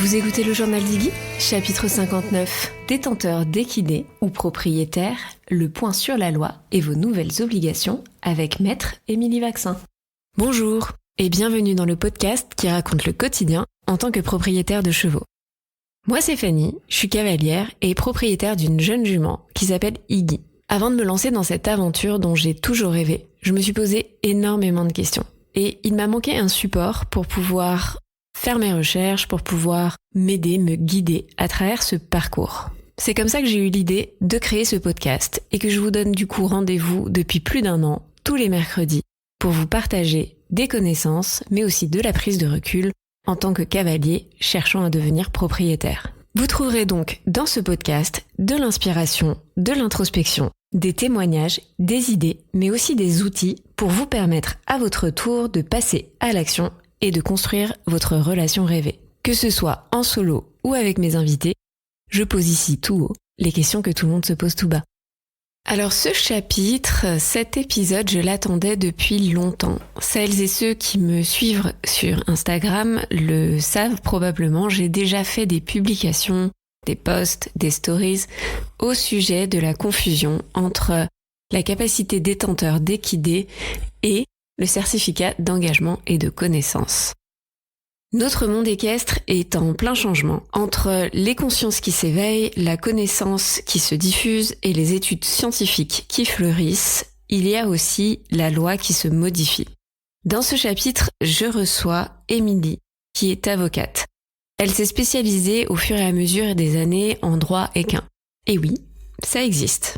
Vous écoutez le journal d'Iggy, chapitre 59, détenteur d'équidés ou propriétaire, le point sur la loi et vos nouvelles obligations avec Maître Émilie Vaccin. Bonjour et bienvenue dans le podcast qui raconte le quotidien en tant que propriétaire de chevaux. Moi c'est Fanny, je suis cavalière et propriétaire d'une jeune jument qui s'appelle Iggy. Avant de me lancer dans cette aventure dont j'ai toujours rêvé, je me suis posé énormément de questions. Et il m'a manqué un support pour pouvoir faire mes recherches, pour pouvoir m'aider, me guider à travers ce parcours. C'est comme ça que j'ai eu l'idée de créer ce podcast et que je vous donne du coup rendez-vous depuis plus d'1 an, tous les mercredis, pour vous partager des connaissances, mais aussi de la prise de recul en tant que cavalier cherchant à devenir propriétaire. Vous trouverez donc dans ce podcast de l'inspiration, de l'introspection, des témoignages, des idées, mais aussi des outils pour vous permettre à votre tour de passer à l'action et de construire votre relation rêvée. Que ce soit en solo ou avec mes invités, je pose ici tout haut les questions que tout le monde se pose tout bas. Alors ce chapitre, cet épisode, je l'attendais depuis longtemps. Celles et ceux qui me suivent sur Instagram le savent probablement, j'ai déjà fait des publications, des posts, des stories au sujet de la confusion entre la capacité détenteur d'équidés et le certificat d'engagement et de connaissance. Notre monde équestre est en plein changement. Entre les consciences qui s'éveillent, la connaissance qui se diffuse et les études scientifiques qui fleurissent, il y a aussi la loi qui se modifie. Dans ce chapitre, je reçois Émilie, qui est avocate. Elle s'est spécialisée au fur et à mesure des années en droit équin. Et oui, ça existe.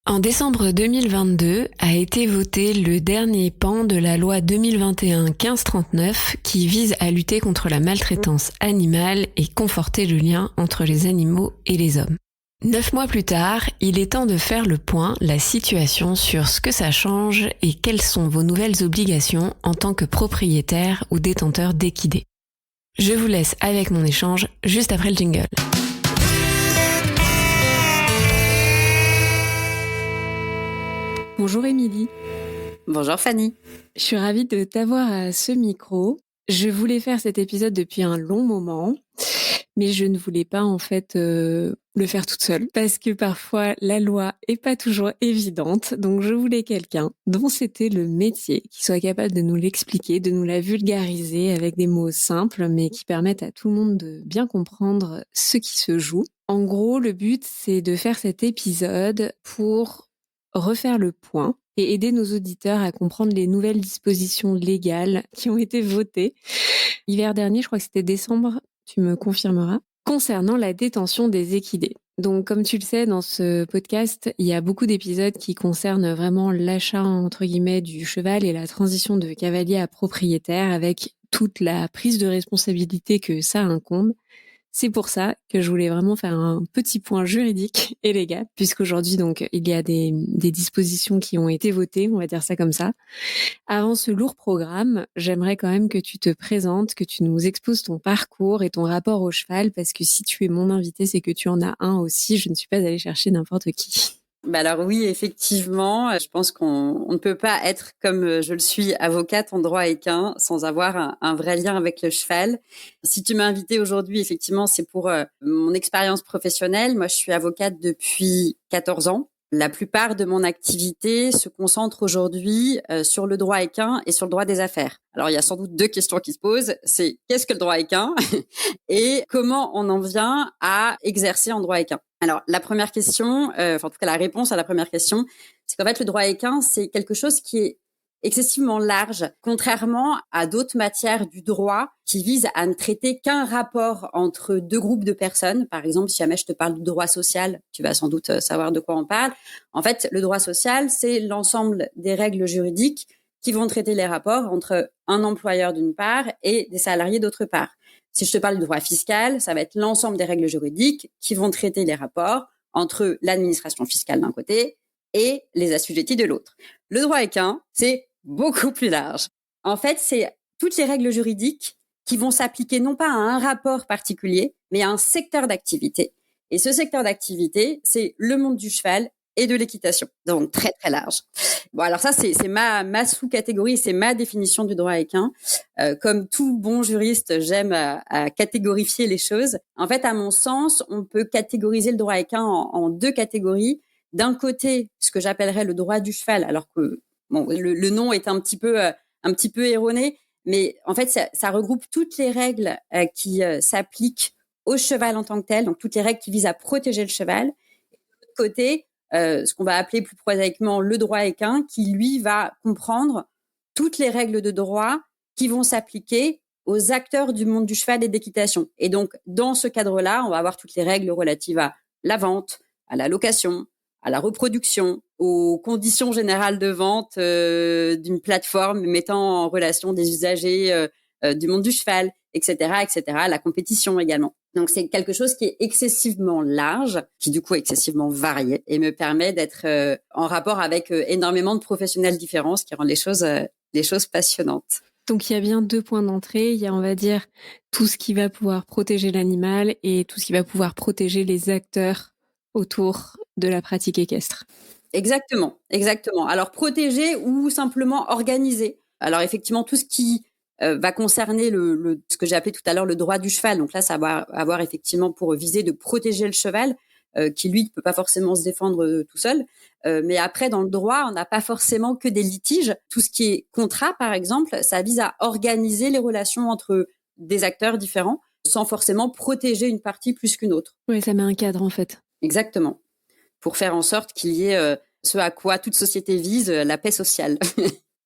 En décembre 2022 a été voté le dernier pan de la loi 2021-1539 qui vise à lutter contre la maltraitance animale et conforter le lien entre les animaux et les hommes. 9 mois plus tard, il est temps de faire le point, la situation sur ce que ça change et quelles sont vos nouvelles obligations en tant que propriétaire ou détenteur d'équidés. Je vous laisse avec mon échange juste après le jingle. Bonjour Émilie. Bonjour Fanny. Je suis ravie de t'avoir à ce micro. Je voulais faire cet épisode depuis un long moment, mais je ne voulais pas en fait le faire toute seule parce que parfois la loi est pas toujours évidente. Donc je voulais quelqu'un dont c'était le métier, qui soit capable de nous l'expliquer, de nous la vulgariser avec des mots simples, mais qui permettent à tout le monde de bien comprendre ce qui se joue. En gros, le but, c'est de faire cet épisode pour refaire le point et aider nos auditeurs à comprendre les nouvelles dispositions légales qui ont été votées l'hiver dernier, je crois que c'était décembre, tu me confirmeras, concernant la détention des équidés. Donc, comme tu le sais, dans ce podcast, il y a beaucoup d'épisodes qui concernent vraiment l'achat, entre guillemets, du cheval et la transition de cavalier à propriétaire avec toute la prise de responsabilité que ça incombe. C'est pour ça que je voulais vraiment faire un petit point juridique et légal, puisqu'aujourd'hui, donc, il y a des dispositions qui ont été votées, on va dire ça comme ça. Avant ce lourd programme, j'aimerais quand même que tu te présentes, que tu nous exposes ton parcours et ton rapport au cheval, parce que si tu es mon invité, c'est que tu en as un aussi. Je ne suis pas allée chercher n'importe qui. Alors oui, effectivement, je pense qu'on ne peut pas être comme je le suis, avocate en droit équin, sans avoir un vrai lien avec le cheval. Si tu m'as invitée aujourd'hui, effectivement, c'est pour mon expérience professionnelle. Moi, je suis avocate depuis 14 ans. La plupart de mon activité se concentre aujourd'hui sur le droit équin et sur le droit des affaires. Alors, il y a sans doute 2 questions qui se posent. C'est qu'est-ce que le droit équin et comment on en vient à exercer en droit équin. Alors, la première question, en tout cas la réponse à la première question, c'est qu'en fait, le droit équin, c'est quelque chose qui est excessivement large, contrairement à d'autres matières du droit qui visent à ne traiter qu'un rapport entre 2 groupes de personnes. Par exemple, si jamais je te parle du droit social, tu vas sans doute savoir de quoi on parle. En fait, le droit social, c'est l'ensemble des règles juridiques qui vont traiter les rapports entre un employeur d'une part et des salariés d'autre part. Si je te parle du droit fiscal, ça va être l'ensemble des règles juridiques qui vont traiter les rapports entre l'administration fiscale d'un côté et les assujettis de l'autre. Le droit équin, c'est beaucoup plus large. En fait, c'est toutes les règles juridiques qui vont s'appliquer non pas à un rapport particulier, mais à un secteur d'activité. Et ce secteur d'activité, c'est le monde du cheval et de l'équitation. Donc, très, très large. Bon, alors ça, c'est ma sous-catégorie, c'est ma définition du droit équin. Comme tout bon juriste, j'aime à catégorifier les choses. En fait, à mon sens, on peut catégoriser le droit équin en deux catégories. D'un côté, ce que j'appellerais le droit du cheval, alors que bon, le nom est un petit peu erroné, mais en fait, ça regroupe toutes les règles qui s'appliquent au cheval en tant que tel, donc toutes les règles qui visent à protéger le cheval. Et de l'autre côté, ce qu'on va appeler plus prosaïquement le droit équin, qui lui va comprendre toutes les règles de droit qui vont s'appliquer aux acteurs du monde du cheval et d'équitation. Et donc, dans ce cadre-là, on va avoir toutes les règles relatives à la vente, à la location, à la reproduction, aux conditions générales de vente d'une plateforme mettant en relation des usagers du monde du cheval, etc., etc., la compétition également. Donc, c'est quelque chose qui est excessivement large, qui du coup est excessivement varié et me permet d'être en rapport avec énormément de professionnels différents, ce qui rend les choses passionnantes. Donc il y a bien 2 points d'entrée. Il y a, on va dire, tout ce qui va pouvoir protéger l'animal et tout ce qui va pouvoir protéger les acteurs autour de la pratique équestre. Exactement. Alors protéger ou simplement organiser. Alors effectivement, tout ce qui va concerner ce que j'ai appelé tout à l'heure le droit du cheval. Donc là, ça va avoir effectivement pour viser de protéger le cheval, qui lui ne peut pas forcément se défendre tout seul. Mais après, dans le droit, on n'a pas forcément que des litiges. Tout ce qui est contrat, par exemple, ça vise à organiser les relations entre des acteurs différents, sans forcément protéger une partie plus qu'une autre. Oui, ça met un cadre en fait. Exactement. Pour faire en sorte qu'il y ait ce à quoi toute société vise, la paix sociale.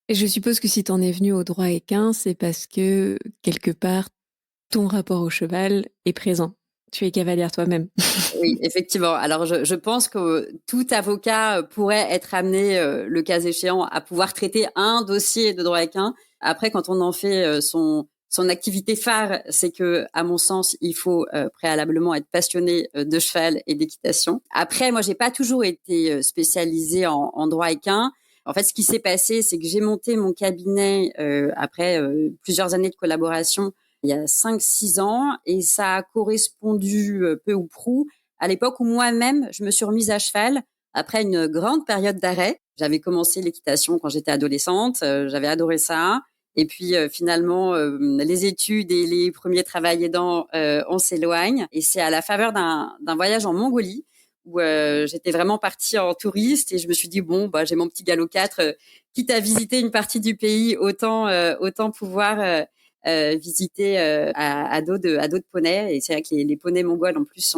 Et je suppose que si t'en es venu au droit équin, c'est parce que, quelque part, ton rapport au cheval est présent. Tu es cavalière toi-même. Oui, effectivement. Alors, je pense que tout avocat pourrait être amené, le cas échéant, à pouvoir traiter un dossier de droit équin. Après, quand on en fait son activité phare, c'est que, à mon sens, il faut préalablement être passionné de cheval et d'équitation. Après, moi, j'ai pas toujours été spécialisée en droit équin. En fait, ce qui s'est passé, c'est que j'ai monté mon cabinet après plusieurs années de collaboration il y a 5-6 ans et ça a correspondu peu ou prou à l'époque où moi-même, je me suis remise à cheval après une grande période d'arrêt. J'avais commencé l'équitation quand j'étais adolescente, j'avais adoré ça. Et puis finalement, les études et les premiers travails aidants, on s'éloigne. Et c'est à la faveur d'un voyage en Mongolie où j'étais vraiment partie en touriste et je me suis dit bon bah j'ai mon petit galop 4, quitte à visiter une partie du pays, autant pouvoir visiter à dos de poney. Et c'est vrai que les poneys mongols en plus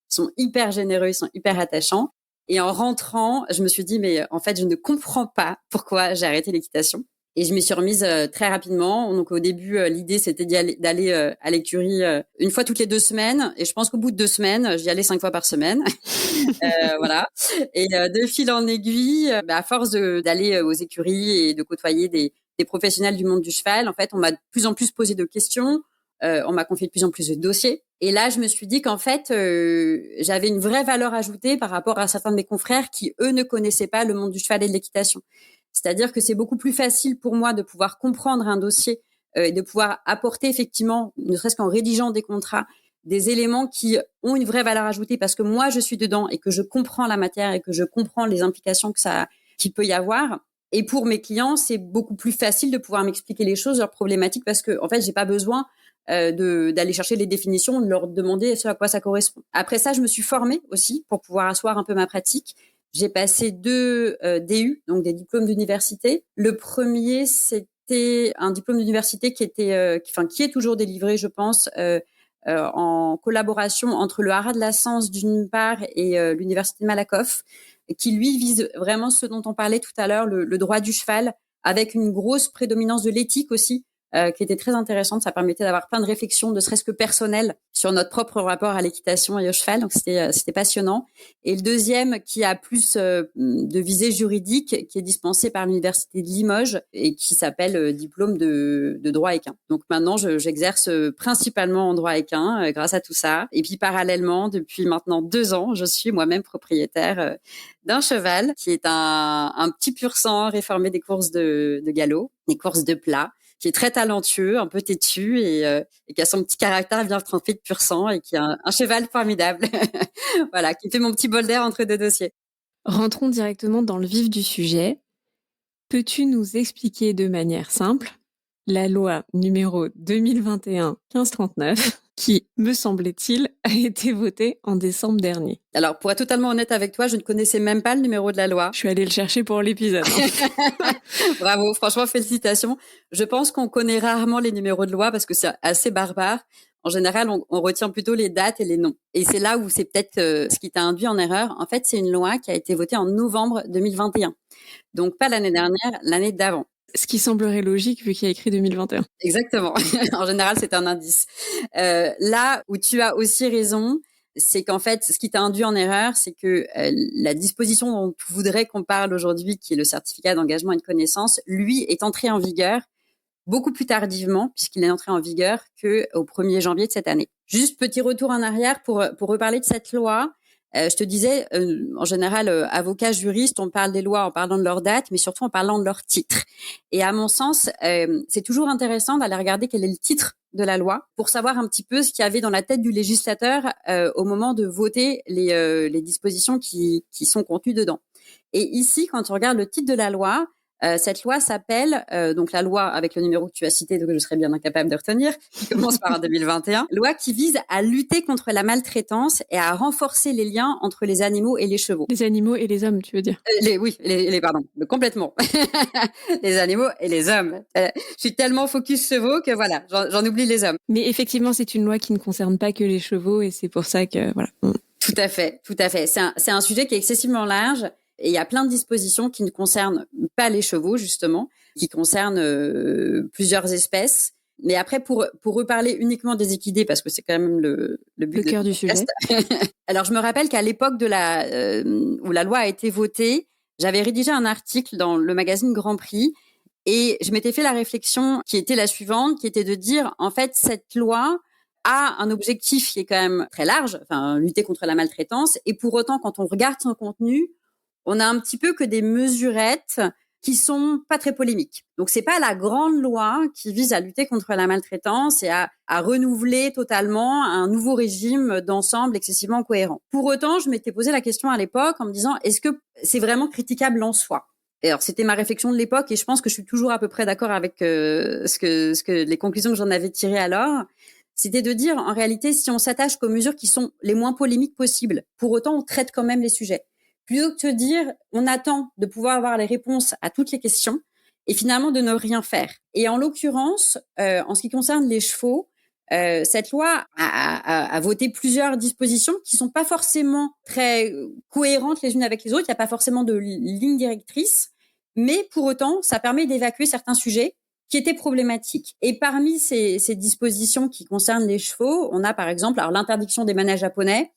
sont hyper généreux, ils sont hyper attachants. Et en rentrant, je me suis dit mais en fait je ne comprends pas pourquoi j'ai arrêté l'équitation. Et je m'y suis remise très rapidement. Donc au début, l'idée c'était d'aller à l'écurie une fois toutes les 2 semaines. Et je pense qu'au bout de 2 semaines, j'y allais 5 fois par semaine. Voilà. Et de fil en aiguille, à force d'aller aux écuries et de côtoyer des professionnels du monde du cheval, en fait, on m'a de plus en plus posé de questions. On m'a confié de plus en plus de dossiers. Et là, je me suis dit qu'en fait, j'avais une vraie valeur ajoutée par rapport à certains de mes confrères qui, eux, ne connaissaient pas le monde du cheval et de l'équitation. C'est-à-dire que c'est beaucoup plus facile pour moi de pouvoir comprendre un dossier et de pouvoir apporter effectivement, ne serait-ce qu'en rédigeant des contrats, des éléments qui ont une vraie valeur ajoutée parce que moi, je suis dedans et que je comprends la matière et que je comprends les implications qu'il peut y avoir. Et pour mes clients, c'est beaucoup plus facile de pouvoir m'expliquer les choses, leurs problématiques, parce que en fait, j'ai pas besoin d'aller chercher les définitions, de leur demander ce à quoi ça correspond. Après ça, je me suis formée aussi pour pouvoir asseoir un peu ma pratique. J'ai passé 2 DU, donc des diplômes d'université. Le premier, c'était un diplôme d'université qui est toujours délivré, je pense, en collaboration entre le Haras de la Sens d'une part et l'université de Malakoff, qui lui vise vraiment ce dont on parlait tout à l'heure, le droit du cheval, avec une grosse prédominance de l'éthique aussi, qui était très intéressante. Ça permettait d'avoir plein de réflexions, ne serait-ce que personnelles, sur notre propre rapport à l'équitation et au cheval. Donc c'était passionnant. Et le deuxième, qui a plus de visée juridique, qui est dispensé par l'université de Limoges et qui s'appelle diplôme de droit équin. Donc maintenant, j'exerce principalement en droit équin grâce à tout ça. Et puis parallèlement, depuis maintenant 2 ans, je suis moi-même propriétaire d'un cheval qui est un petit pur sang réformé des courses de galop, des courses de plat, qui est très talentueux, un peu têtu et qui a son petit caractère bien trempé de pur sang et qui est un cheval formidable. Voilà, qui fait mon petit bol d'air entre 2 dossiers. Rentrons directement dans le vif du sujet. Peux-tu nous expliquer de manière simple la loi numéro 2021-1539 qui, me semble-t-il, a été votée en décembre dernier? Alors, pour être totalement honnête avec toi, je ne connaissais même pas le numéro de la loi. Je suis allée le chercher pour l'épisode. Bravo, franchement, félicitations. Je pense qu'on connaît rarement les numéros de loi parce que c'est assez barbare. En général, on retient plutôt les dates et les noms. Et c'est là où c'est peut-être ce qui t'a induit en erreur. En fait, c'est une loi qui a été votée en novembre 2021. Donc, pas l'année dernière, l'année d'avant. Ce qui semblerait logique vu qu'il y a écrit 2021. Exactement. En général, c'est un indice. Là où tu as aussi raison, c'est qu'en fait, ce qui t'a induit en erreur, c'est que la disposition dont tu voudrais qu'on parle aujourd'hui, qui est le certificat d'engagement et de connaissance, lui, est entré en vigueur beaucoup plus tardivement, puisqu'il est entré en vigueur qu'au 1er janvier de cette année. Juste petit retour en arrière pour reparler de cette loi. Je te disais, en général, avocats, juristes, on parle des lois en parlant de leur date, mais surtout en parlant de leur titre. Et à mon sens, c'est toujours intéressant d'aller regarder quel est le titre de la loi pour savoir un petit peu ce qu'il y avait dans la tête du législateur au moment de voter les dispositions qui sont contenues dedans. Et ici, quand on regarde le titre de la loi, cette loi s'appelle, donc la loi avec le numéro que tu as cité, donc je serais bien incapable de retenir, qui commence par un 2021, loi qui vise à lutter contre la maltraitance et à renforcer les liens entre les animaux et les chevaux. Les animaux et les hommes, tu veux dire? Pardon, complètement. Les animaux et les hommes. Je suis tellement focus chevaux que voilà, j'en oublie les hommes. Mais effectivement, c'est une loi qui ne concerne pas que les chevaux et c'est pour ça que, voilà. Tout à fait, tout à fait. C'est un sujet qui est excessivement large. Et il y a plein de dispositions qui ne concernent pas les chevaux, justement, qui concernent plusieurs espèces. Mais après, pour reparler uniquement des équidés, parce que c'est quand même le but cœur du sujet. Alors, je me rappelle qu'à l'époque de où la loi a été votée, j'avais rédigé un article dans le magazine Grand Prix et je m'étais fait la réflexion qui était la suivante, qui était de dire, en fait, cette loi a un objectif qui est quand même très large, enfin, lutter contre la maltraitance. Et pour autant, quand on regarde son contenu, on a un petit peu que des mesurettes qui sont pas très polémiques. Donc, c'est pas la grande loi qui vise à lutter contre la maltraitance et à renouveler totalement un nouveau régime d'ensemble excessivement cohérent. Pour autant, je m'étais posé la question à l'époque en me disant, est-ce que c'est vraiment critiquable en soi? Et alors, c'était ma réflexion de l'époque et je pense que je suis toujours à peu près d'accord avec ce que les conclusions que j'en avais tirées alors. C'était de dire, en réalité, si on s'attache qu'aux mesures qui sont les moins polémiques possibles, pour autant, on traite quand même les sujets. Plutôt que de dire, on attend de pouvoir avoir les réponses à toutes les questions et finalement de ne rien faire. Et en l'occurrence, en ce qui concerne les chevaux, cette loi a voté plusieurs dispositions qui sont pas forcément très cohérentes les unes avec les autres. Il n'y a pas forcément de ligne directrice, mais pour autant, ça permet d'évacuer certains sujets qui étaient problématiques. Et parmi ces dispositions qui concernent les chevaux, on a par exemple alors l'interdiction des manèges japonais.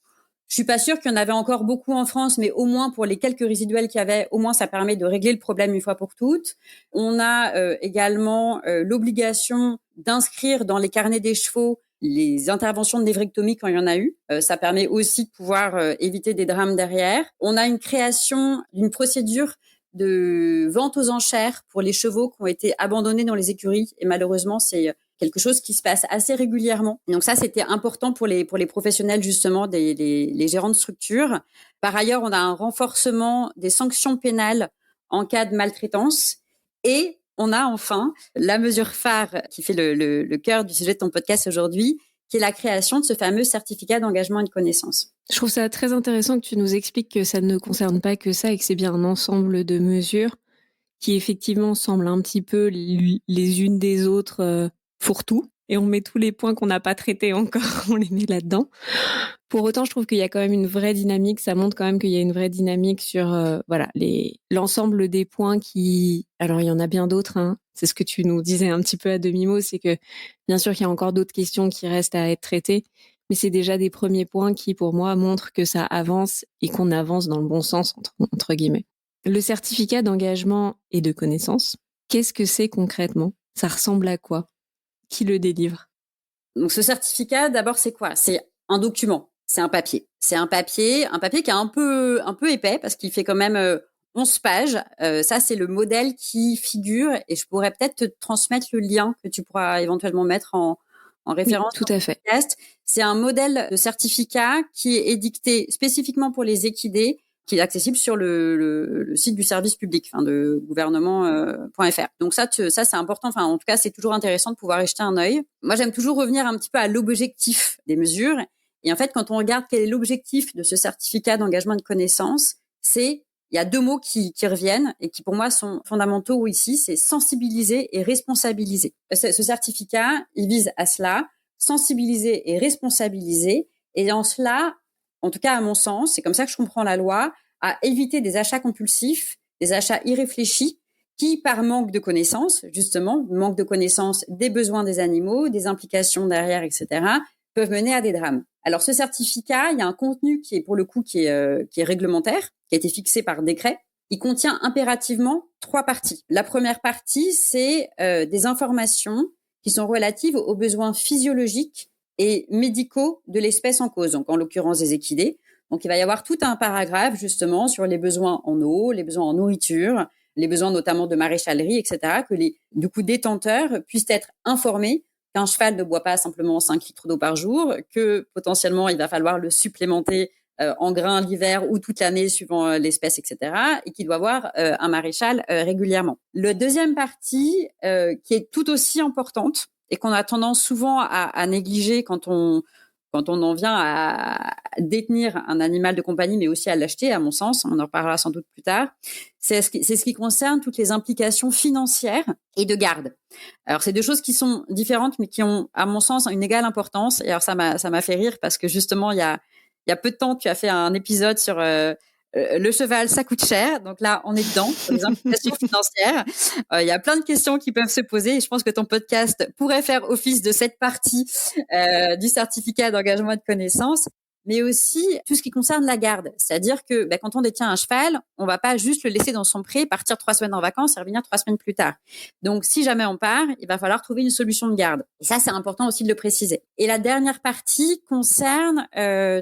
Je suis pas sûre qu'il y en avait encore beaucoup en France, mais au moins pour les quelques résiduels qu'il y avait, au moins ça permet de régler le problème une fois pour toutes. On a également l'obligation d'inscrire dans les carnets des chevaux les interventions de névrectomie quand il y en a eu. Ça permet aussi de pouvoir éviter des drames derrière. On a une création d'une procédure de vente aux enchères pour les chevaux qui ont été abandonnés dans les écuries. Et malheureusement, c'est quelque chose qui se passe assez régulièrement. Donc ça, c'était important pour les professionnels, justement, les gérants de structure. Par ailleurs, on a un renforcement des sanctions pénales en cas de maltraitance. Et on a enfin la mesure phare qui fait le cœur du sujet de ton podcast aujourd'hui, qui est la création de ce fameux certificat d'engagement et de connaissance. Je trouve ça très intéressant que tu nous expliques que ça ne concerne pas que ça et que c'est bien un ensemble de mesures qui effectivement semblent un petit peu les unes des autres fourre-tout. Et on met tous les points qu'on n'a pas traités encore, on les met là-dedans. Pour autant, je trouve qu'il y a quand même une vraie dynamique. Ça montre quand même qu'il y a une vraie dynamique sur voilà l'ensemble des points qui... Alors, il y en a bien d'autres. Hein. C'est ce que tu nous disais un petit peu à demi-mot. C'est que, bien sûr, qu'il y a encore d'autres questions qui restent à être traitées. Mais c'est déjà des premiers points qui, pour moi, montrent que ça avance et qu'on avance dans le bon sens, entre guillemets. Le certificat d'engagement et de connaissance, qu'est-ce que c'est concrètement? Ça ressemble à quoi? Qui le délivre? Donc, ce certificat, d'abord, c'est quoi? C'est un document. C'est un papier. C'est un papier qui est un peu épais parce qu'il fait quand même 11 pages. Ça, c'est le modèle qui figure et je pourrais peut-être te transmettre le lien que tu pourras éventuellement mettre en référence. Oui, tout à fait. C'est un modèle de certificat qui est édicté spécifiquement pour les équidés qui est accessible sur le site du service public, de gouvernement.fr. Donc ça, c'est important. Enfin, en tout cas, c'est toujours intéressant de pouvoir y jeter un œil. Moi, j'aime toujours revenir un petit peu à l'objectif des mesures. Et en fait, quand on regarde quel est l'objectif de ce certificat d'engagement et de connaissance, il y a deux mots qui reviennent et qui pour moi sont fondamentaux ici, c'est sensibiliser et responsabiliser. Ce certificat, il vise à cela, sensibiliser et responsabiliser. Et en cela, en tout cas à mon sens, c'est comme ça que je comprends la loi, à éviter des achats compulsifs, des achats irréfléchis, qui par manque de connaissances, justement, manque de connaissances des besoins des animaux, des implications derrière, etc., peuvent mener à des drames. Alors ce certificat, il y a un contenu qui est pour le coup qui est réglementaire, qui a été fixé par décret. Il contient impérativement 3 parties. La première partie, c'est des informations qui sont relatives aux besoins physiologiques et médicaux de l'espèce en cause, donc en l'occurrence des équidés. Donc il va y avoir tout un paragraphe justement sur les besoins en eau, les besoins en nourriture, les besoins notamment de maraîchalerie, etc., que les détenteurs puissent être informés qu'un cheval ne boit pas simplement 5 litres d'eau par jour, que potentiellement il va falloir le supplémenter en grains l'hiver ou toute l'année suivant l'espèce, etc., et qu'il doit avoir un maréchal régulièrement. La deuxième partie, qui est tout aussi importante et qu'on a tendance souvent à négliger quand on en vient à détenir un animal de compagnie, mais aussi à l'acheter, à mon sens, on en reparlera sans doute plus tard, c'est ce qui concerne toutes les implications financières et de garde. Alors, c'est deux choses qui sont différentes, mais qui ont, à mon sens, une égale importance. Et alors, ça m'a fait rire parce que justement, il y a peu de temps, tu as fait un épisode sur le cheval, ça coûte cher. Donc là, on est dedans, sur les implications financières. Il y a plein de questions qui peuvent se poser et je pense que ton podcast pourrait faire office de cette partie du certificat d'engagement et de connaissance, mais aussi tout ce qui concerne la garde. C'est-à-dire que quand on détient un cheval, on va pas juste le laisser dans son pré, partir 3 semaines en vacances et revenir 3 semaines plus tard. Donc, si jamais on part, il va falloir trouver une solution de garde. Et ça, c'est important aussi de le préciser. Et la dernière partie concerne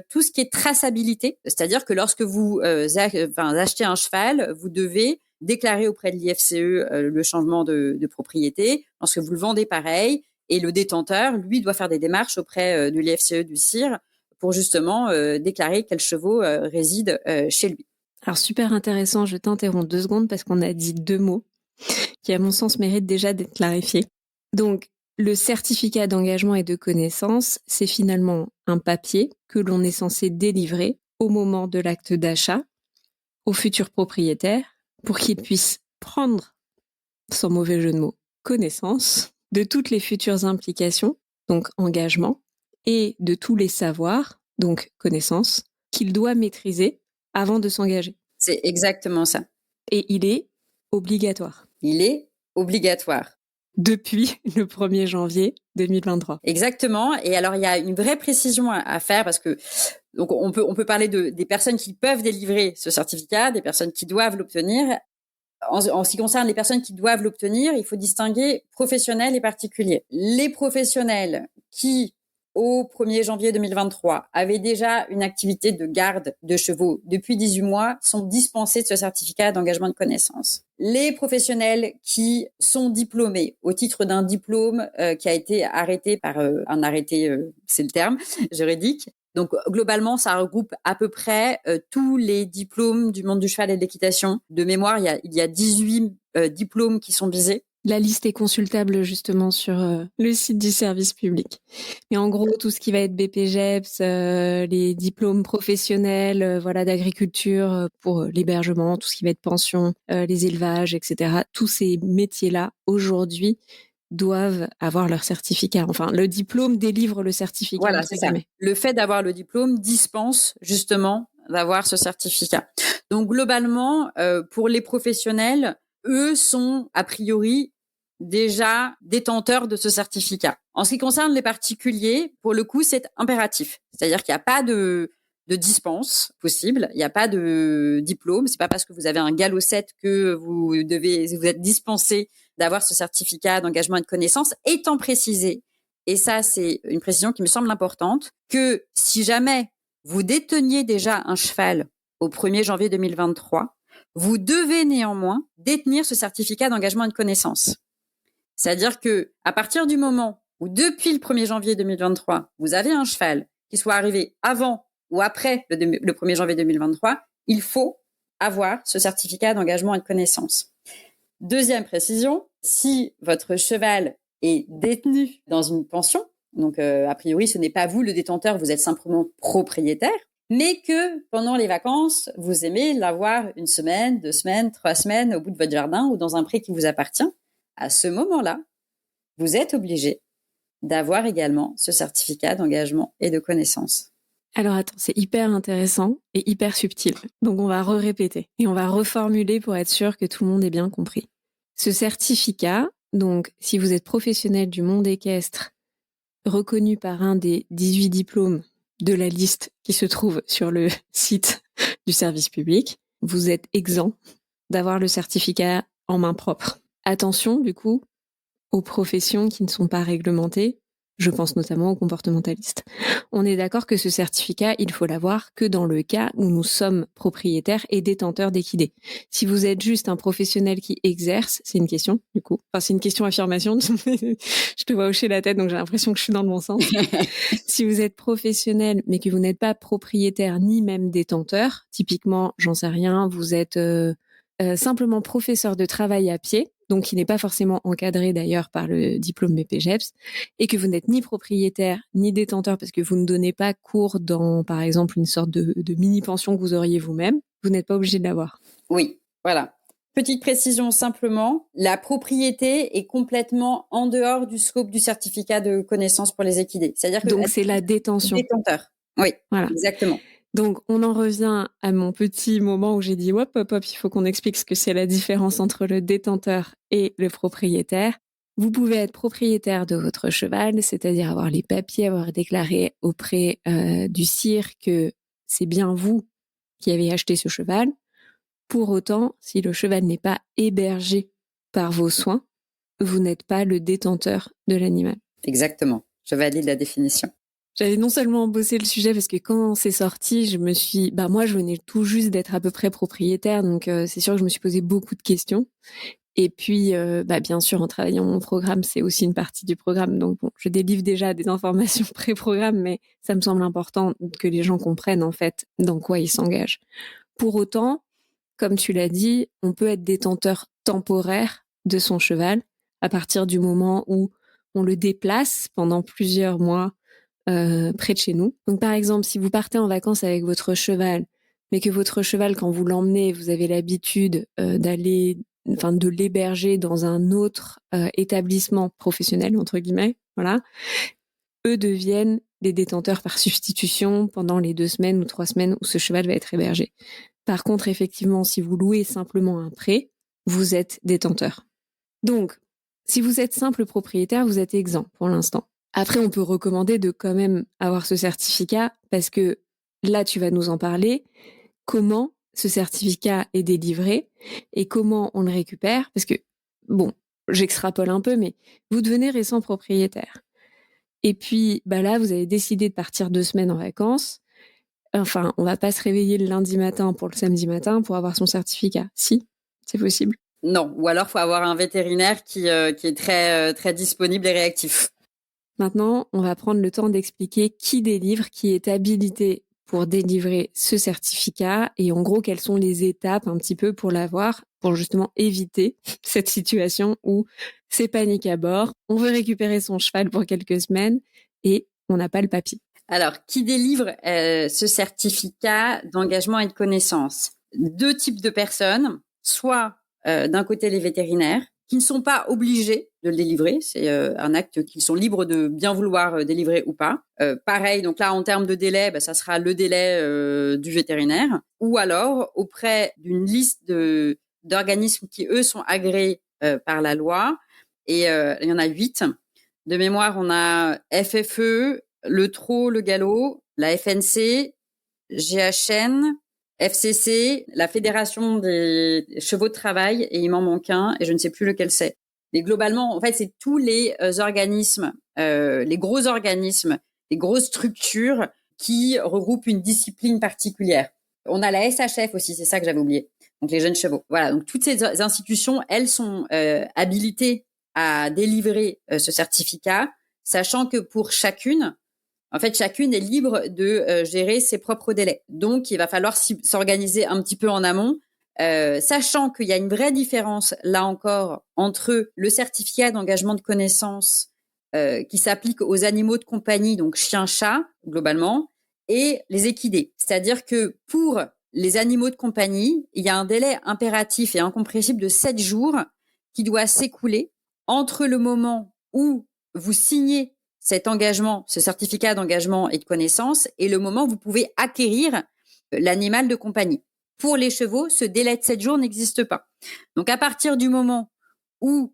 tout ce qui est traçabilité. C'est-à-dire que lorsque vous achetez un cheval, vous devez déclarer auprès de l'IFCE le changement de propriété. Lorsque vous le vendez, pareil. Et le détenteur, lui, doit faire des démarches auprès de l'IFCE du CIR pour justement déclarer quels chevaux résident chez lui. Alors super intéressant, je t'interromps 2 secondes parce qu'on a dit 2 mots qui à mon sens méritent déjà d'être clarifiés. Donc le certificat d'engagement et de connaissance, c'est finalement un papier que l'on est censé délivrer au moment de l'acte d'achat au futur propriétaire pour qu'il puisse prendre, sans mauvais jeu de mots, connaissance de toutes les futures implications, donc engagement, et de tous les savoirs, donc connaissances, qu'il doit maîtriser avant de s'engager. C'est exactement ça. Et il est obligatoire. Il est obligatoire. Depuis le 1er janvier 2023. Exactement. Et alors, il y a une vraie précision à faire parce que donc on peut parler des personnes qui peuvent délivrer ce certificat, des personnes qui doivent l'obtenir. En ce qui concerne les personnes qui doivent l'obtenir, il faut distinguer professionnels et particuliers. Les professionnels qui, au 1er janvier 2023, avaient déjà une activité de garde de chevaux depuis 18 mois, sont dispensés de ce certificat d'engagement de connaissance. Les professionnels qui sont diplômés au titre d'un diplôme qui a été arrêté par un arrêté, c'est le terme, juridique. Donc, globalement, ça regroupe à peu près tous les diplômes du monde du cheval et de l'équitation. De mémoire, il y a 18 diplômes qui sont visés. La liste est consultable justement sur le site du service public. Mais en gros, tout ce qui va être BPGEPS, les diplômes professionnels, d'agriculture pour l'hébergement, tout ce qui va être pension, les élevages, etc. Tous ces métiers-là, aujourd'hui, doivent avoir leur certificat. Enfin, le diplôme délivre le certificat. Voilà, c'est ça. Le fait d'avoir le diplôme dispense justement d'avoir ce certificat. Donc, globalement, pour les professionnels, eux sont a priori déjà détenteurs de ce certificat. En ce qui concerne les particuliers, pour le coup, c'est impératif. C'est-à-dire qu'il n'y a pas de dispense possible, il n'y a pas de diplôme. C'est pas parce que vous avez un galop 7 que vous êtes dispensé d'avoir ce certificat d'engagement et de connaissance, étant précisé, et ça c'est une précision qui me semble importante, que si jamais vous déteniez déjà un cheval au 1er janvier 2023, vous devez néanmoins détenir ce certificat d'engagement et de connaissance. C'est-à-dire que à partir du moment où, depuis le 1er janvier 2023, vous avez un cheval qui soit arrivé avant ou après le 1er janvier 2023, il faut avoir ce certificat d'engagement et de connaissance. Deuxième précision, si votre cheval est détenu dans une pension, donc a priori ce n'est pas vous le détenteur, vous êtes simplement propriétaire, mais que pendant les vacances, vous aimez l'avoir 1 semaine, 2 semaines, 3 semaines au bout de votre jardin ou dans un pré qui vous appartient, à ce moment-là, vous êtes obligé d'avoir également ce certificat d'engagement et de connaissance. Alors attends, c'est hyper intéressant et hyper subtil. Donc on va répéter et on va reformuler pour être sûr que tout le monde ait bien compris. Ce certificat, donc si vous êtes professionnel du monde équestre, reconnu par un des 18 diplômes de la liste qui se trouve sur le site du service public, vous êtes exempt d'avoir le certificat en main propre. Attention, du coup, aux professions qui ne sont pas réglementées. Je pense notamment aux comportementalistes. On est d'accord que ce certificat, il faut l'avoir que dans le cas où nous sommes propriétaires et détenteurs d'équidés. Si vous êtes juste un professionnel qui exerce, c'est une question, du coup. Enfin, c'est une question-affirmation. Je te vois hocher la tête, donc j'ai l'impression que je suis dans le bon sens. Si vous êtes professionnel, mais que vous n'êtes pas propriétaire ni même détenteur, typiquement, j'en sais rien, vous êtes simplement professeur de travail à pied, donc qui n'est pas forcément encadré d'ailleurs par le diplôme BPGEPS, et que vous n'êtes ni propriétaire ni détenteur parce que vous ne donnez pas cours dans, par exemple, une sorte de mini-pension que vous auriez vous-même, vous n'êtes pas obligé de l'avoir. Oui, voilà. Petite précision simplement, la propriété est complètement en dehors du scope du certificat de connaissance pour les équidés. C'est-à-dire que donc c'est la détention. Détenteur. Oui, voilà. Exactement. Donc, on en revient à mon petit moment où j'ai dit hop, hop, hop, il faut qu'on explique ce que c'est la différence entre le détenteur et le propriétaire. Vous pouvez être propriétaire de votre cheval, c'est-à-dire avoir les papiers, avoir déclaré auprès du CIR que c'est bien vous qui avez acheté ce cheval. Pour autant, si le cheval n'est pas hébergé par vos soins, vous n'êtes pas le détenteur de l'animal. Exactement. Je valide la définition. J'avais non seulement bossé le sujet parce que quand c'est sorti, je me suis, moi je venais tout juste d'être à peu près propriétaire, donc c'est sûr que je me suis posé beaucoup de questions. Et puis, bien sûr, en travaillant mon programme, c'est aussi une partie du programme. Donc bon, je délivre déjà des informations pré-programme, mais ça me semble important que les gens comprennent en fait dans quoi ils s'engagent. Pour autant, comme tu l'as dit, on peut être détenteur temporaire de son cheval à partir du moment où on le déplace pendant plusieurs mois près de chez nous. Donc par exemple, si vous partez en vacances avec votre cheval, mais que votre cheval, quand vous l'emmenez, vous avez l'habitude de l'héberger dans un autre établissement professionnel, entre guillemets, voilà, eux deviennent des détenteurs par substitution pendant les 2 semaines ou 3 semaines où ce cheval va être hébergé. Par contre, effectivement, si vous louez simplement un pré, vous êtes détenteur. Donc, si vous êtes simple propriétaire, vous êtes exempt pour l'instant. Après, on peut recommander de quand même avoir ce certificat parce que là, tu vas nous en parler. Comment ce certificat est délivré et comment on le récupère? Parce que, bon, j'extrapole un peu, mais vous devenez récent propriétaire. Et puis, là, vous avez décidé de partir 2 semaines en vacances. Enfin, on va pas se réveiller le lundi matin pour le samedi matin pour avoir son certificat. Si, c'est possible. Non, ou alors faut avoir un vétérinaire qui est très très disponible et réactif. Maintenant, on va prendre le temps d'expliquer qui délivre, qui est habilité pour délivrer ce certificat et en gros, quelles sont les étapes un petit peu pour l'avoir, pour justement éviter cette situation où c'est panique à bord, on veut récupérer son cheval pour quelques semaines et on n'a pas le papier. Alors, qui délivre ce certificat d'engagement et de connaissance? 2 types de personnes, soit d'un côté les vétérinaires, qui ne sont pas obligés de le délivrer. C'est un acte qu'ils sont libres de bien vouloir délivrer ou pas. Pareil, donc là, en termes de délai, ça sera le délai du vétérinaire. Ou alors, auprès d'une liste d'organismes qui, eux, sont agréés par la loi. Et il y en a 8. De mémoire, on a FFE, le trot, le galop, la FNC, GHN, FCC, la Fédération des chevaux de travail, et il m'en manque un, et je ne sais plus lequel c'est. Mais globalement, en fait, c'est tous les organismes, les gros organismes, les grosses structures qui regroupent une discipline particulière. On a la SHF aussi, c'est ça que j'avais oublié. Donc les jeunes chevaux. Voilà, donc toutes ces institutions, elles sont habilitées à délivrer ce certificat, sachant que pour chacune, En fait, chacune est libre de gérer ses propres délais. Donc, il va falloir s'organiser un petit peu en amont, sachant qu'il y a une vraie différence, là encore, entre le certificat d'engagement de connaissance qui s'applique aux animaux de compagnie, donc chien-chat, globalement, et les équidés. C'est-à-dire que pour les animaux de compagnie, il y a un délai impératif et incompressible de 7 jours qui doit s'écouler entre le moment où vous signez cet engagement, ce certificat d'engagement et de connaissance, et le moment où vous pouvez acquérir l'animal de compagnie. Pour les chevaux, ce délai de 7 jours n'existe pas. Donc, à partir du moment où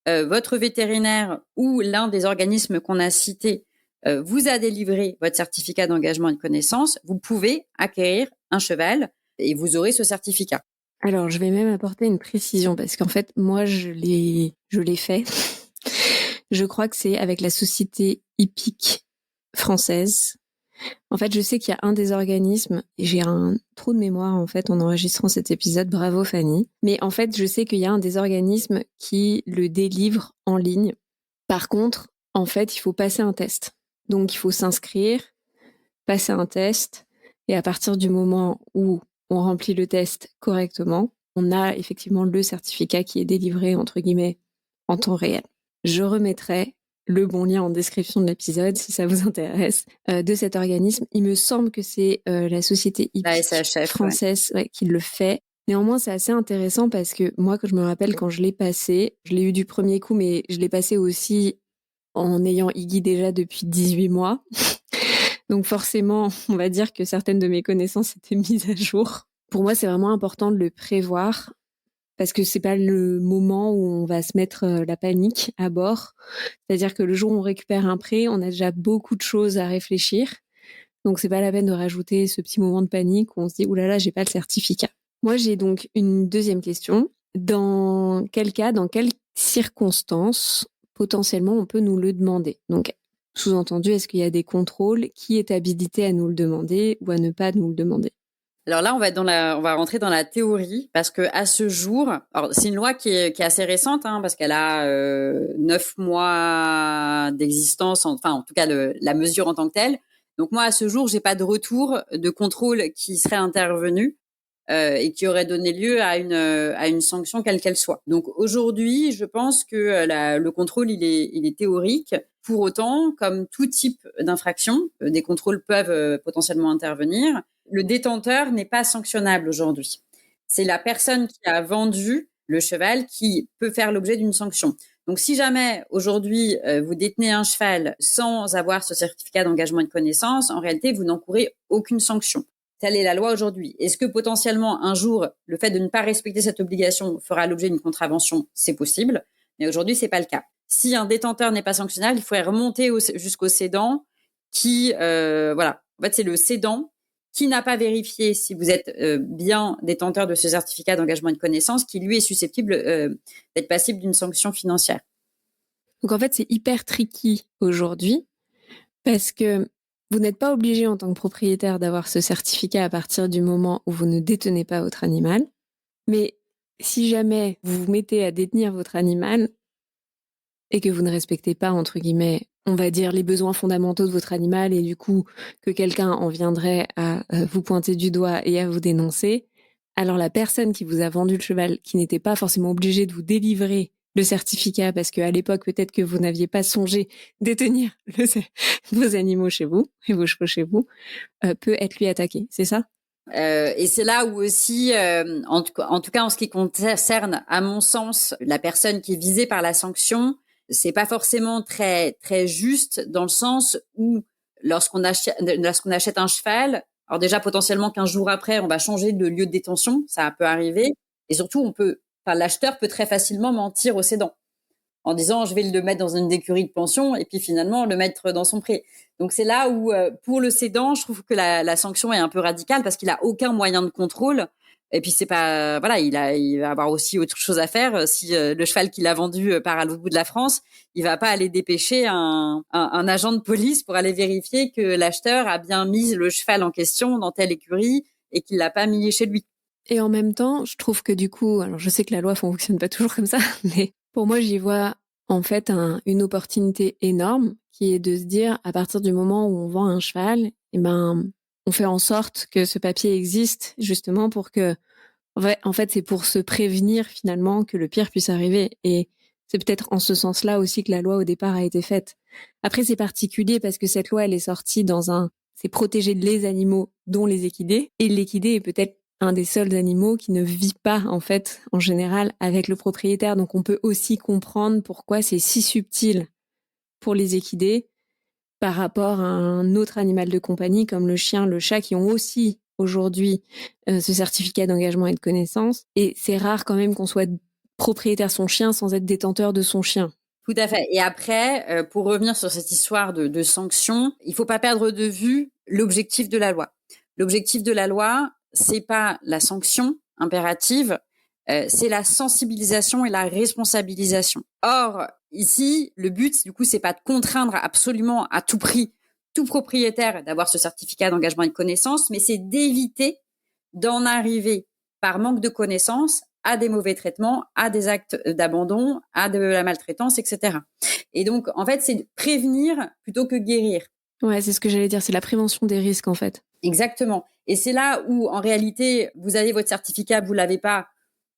votre vétérinaire ou l'un des organismes qu'on a cités vous a délivré votre certificat d'engagement et de connaissance, vous pouvez acquérir un cheval et vous aurez ce certificat. Alors, je vais même apporter une précision parce qu'en fait, moi, je l'ai fait. Je crois que c'est avec la société hippique française. En fait, je sais qu'il y a un des organismes, et j'ai un trou de mémoire en fait en enregistrant cet épisode, bravo Fanny. Mais en fait, je sais qu'il y a un des organismes qui le délivre en ligne. Par contre, en fait, il faut passer un test. Donc, il faut s'inscrire, passer un test, et à partir du moment où on remplit le test correctement, on a effectivement le certificat qui est délivré, entre guillemets, en temps réel. Je remettrai le bon lien en description de l'épisode si ça vous intéresse, de cet organisme. Il me semble que c'est la société hippique française qui le fait. Néanmoins, c'est assez intéressant parce que moi, que je me rappelle quand je l'ai passé, je l'ai eu du premier coup, mais je l'ai passé aussi en ayant Iggy déjà depuis 18 mois. Donc forcément, on va dire que certaines de mes connaissances étaient mises à jour. Pour moi, c'est vraiment important de le prévoir parce que c'est pas le moment où on va se mettre la panique à bord. C'est-à-dire que le jour où on récupère un prêt, on a déjà beaucoup de choses à réfléchir. Donc c'est pas la peine de rajouter ce petit moment de panique où on se dit « oulala, j'ai pas le certificat ». Moi, j'ai donc une deuxième question. Dans quel cas, dans quelles circonstances, potentiellement, on peut nous le demander? Donc, sous-entendu, est-ce qu'il y a des contrôles? Qui est habilité à nous le demander ou à ne pas nous le demander? Alors là, on va rentrer dans la théorie parce que à ce jour, alors c'est une loi qui est assez récente parce qu'elle a 9 mois d'existence, enfin en tout cas la mesure en tant que telle. Donc moi à ce jour, j'ai pas de retour de contrôle qui serait intervenu et qui aurait donné lieu à une sanction quelle qu'elle soit. Donc aujourd'hui, je pense que le contrôle il est théorique. Pour autant, comme tout type d'infraction, des contrôles peuvent potentiellement intervenir. Le détenteur n'est pas sanctionnable aujourd'hui. C'est la personne qui a vendu le cheval qui peut faire l'objet d'une sanction. Donc, si jamais aujourd'hui vous détenez un cheval sans avoir ce certificat d'engagement et de connaissance, en réalité, vous n'encourez aucune sanction. Telle est la loi aujourd'hui. Est-ce que potentiellement un jour, le fait de ne pas respecter cette obligation fera l'objet d'une contravention? C'est possible, mais aujourd'hui, c'est pas le cas. Si un détenteur n'est pas sanctionnable, il faudrait remonter jusqu'au cédant qui, voilà. En fait, c'est le cédant qui n'a pas vérifié si vous êtes bien détenteur de ce certificat d'engagement et de connaissance, qui lui est susceptible d'être passible d'une sanction financière. Donc en fait, c'est hyper tricky aujourd'hui parce que vous n'êtes pas obligé en tant que propriétaire d'avoir ce certificat à partir du moment où vous ne détenez pas votre animal. Mais si jamais vous vous mettez à détenir votre animal et que vous ne respectez pas, entre guillemets, on va dire, les besoins fondamentaux de votre animal et du coup que quelqu'un en viendrait à vous pointer du doigt et à vous dénoncer, alors la personne qui vous a vendu le cheval, qui n'était pas forcément obligée de vous délivrer le certificat parce qu'à l'époque, peut-être que vous n'aviez pas songé détenir vos animaux chez vous et vos chevaux chez vous, peut être lui attaqué, c'est ça? Et c'est là où aussi, en tout cas en ce qui concerne, à mon sens, la personne qui est visée par la sanction, c'est pas forcément très très juste dans le sens où lorsqu'on achète un cheval, alors déjà potentiellement 15 jours après, on va changer de lieu de détention, ça peut arriver, et surtout l'acheteur peut très facilement mentir au cédant en disant je vais le mettre dans une écurie de pension et puis finalement le mettre dans son pré. Donc c'est là où pour le cédant, je trouve que la sanction est un peu radicale parce qu'il a aucun moyen de contrôle. Et puis c'est pas voilà, il va avoir aussi autre chose à faire. Si le cheval qu'il a vendu part à l'autre bout de la France, il va pas aller dépêcher un agent de police pour aller vérifier que l'acheteur a bien mis le cheval en question dans telle écurie et qu'il l'a pas mis chez lui. Et en même temps, je trouve que du coup, alors je sais que la loi fonctionne pas toujours comme ça, mais pour moi, j'y vois en fait une opportunité énorme qui est de se dire, à partir du moment où on vend un cheval, eh ben, on fait en sorte que ce papier existe justement pour que, ouais, en fait, c'est pour se prévenir finalement que le pire puisse arriver. Et c'est peut-être en ce sens-là aussi que la loi au départ a été faite. Après, c'est particulier parce que cette loi, elle est sortie c'est protéger les animaux, dont les équidés. Et l'équidé est peut-être un des seuls animaux qui ne vit pas, en fait, en général, avec le propriétaire. Donc, on peut aussi comprendre pourquoi c'est si subtil pour les équidés par rapport à un autre animal de compagnie comme le chien, le chat, qui ont aussi aujourd'hui ce certificat d'engagement et de connaissance. Et c'est rare quand même qu'on soit propriétaire de son chien sans être détenteur de son chien. Tout à fait. Et après, pour revenir sur cette histoire de sanctions, il faut pas perdre de vue l'objectif de la loi. L'objectif de la loi, c'est pas la sanction impérative, c'est la sensibilisation et la responsabilisation. Or, ici, le but, du coup, c'est pas de contraindre absolument à tout prix tout propriétaire d'avoir ce certificat d'engagement et de connaissance, mais c'est d'éviter d'en arriver par manque de connaissances à des mauvais traitements, à des actes d'abandon, à de la maltraitance, etc. Et donc, en fait, c'est prévenir plutôt que guérir. Ouais, c'est ce que j'allais dire, c'est la prévention des risques, en fait. Exactement. Et c'est là où, en réalité, vous avez votre certificat, vous l'avez pas,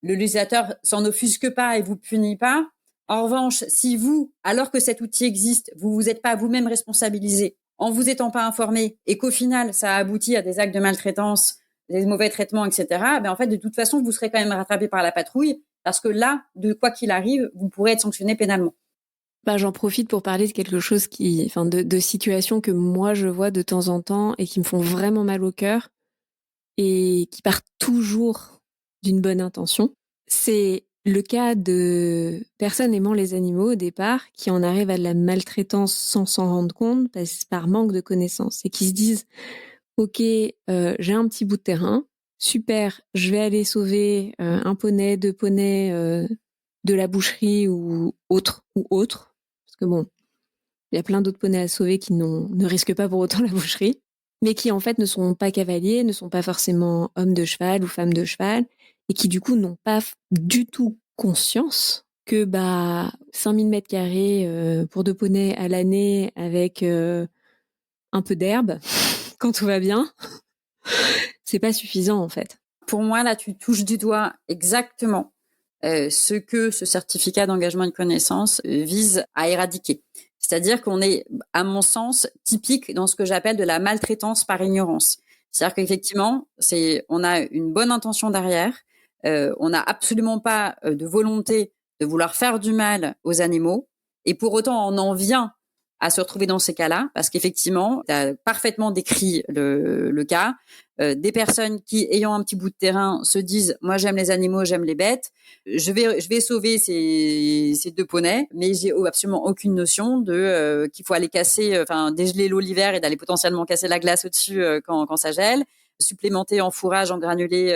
le législateur s'en offusque pas et vous punit pas. En revanche, si vous, alors que cet outil existe, vous vous êtes pas vous-même responsabilisé, en vous étant pas informé, et qu'au final, ça a abouti à des actes de maltraitance, des mauvais traitements, etc., ben, en fait, de toute façon, vous serez quand même rattrapé par la patrouille, parce que là, de quoi qu'il arrive, vous pourrez être sanctionné pénalement. Bah, j'en profite pour parler de quelque chose de situations que moi je vois de temps en temps et qui me font vraiment mal au cœur et qui partent toujours d'une bonne intention. C'est le cas de personnes aimant les animaux au départ qui en arrivent à de la maltraitance sans s'en rendre compte par manque de connaissances et qui se disent ok, j'ai un petit bout de terrain, super, je vais aller sauver un poney, deux poneys de la boucherie ou autre, parce que bon, il y a plein d'autres poneys à sauver qui ne risquent pas pour autant la boucherie, mais qui en fait ne sont pas cavaliers, ne sont pas forcément hommes de cheval ou femmes de cheval, et qui du coup n'ont pas du tout conscience que 5000 mètres carrés pour deux poneys à l'année avec un peu d'herbe, quand tout va bien, c'est pas suffisant en fait. Pour moi, là, tu touches du doigt exactement ce que ce certificat d'engagement et de connaissance vise à éradiquer. C'est-à-dire qu'on est, à mon sens, typique dans ce que j'appelle de la maltraitance par ignorance. C'est-à-dire qu'effectivement, on a une bonne intention derrière, on n'a absolument pas de volonté de vouloir faire du mal aux animaux, et pour autant, on en vient à se retrouver dans ces cas-là, parce qu'effectivement, tu as parfaitement décrit le cas, des personnes qui, ayant un petit bout de terrain, se disent moi j'aime les animaux, j'aime les bêtes, je vais sauver ces deux poneys, mais j'ai absolument aucune notion de qu'il faut aller casser, enfin dégeler l'eau l'hiver et d'aller potentiellement casser la glace au-dessus quand ça gèle, supplémenter en fourrage en granulé